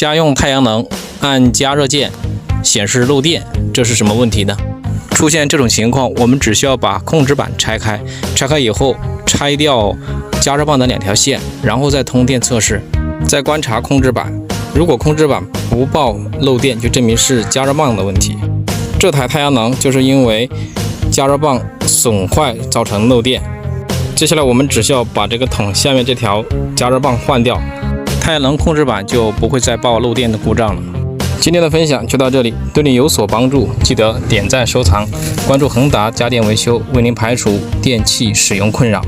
家用太阳能按加热键显示漏电，这是什么问题呢？出现这种情况，我们只需要把控制板拆开，拆开以后拆掉加热棒的2条线，然后再通电测试，再观察控制板。如果控制板不报漏电，就证明是加热棒的问题。这台太阳能就是因为加热棒损坏造成漏电。接下来我们只需要把这个桶下面这条加热棒换掉，太阳能控制板就不会再报漏电的故障了。今天的分享就到这里，对你有所帮助，记得点赞收藏，关注恒达家电维修，为您排除电器使用困扰。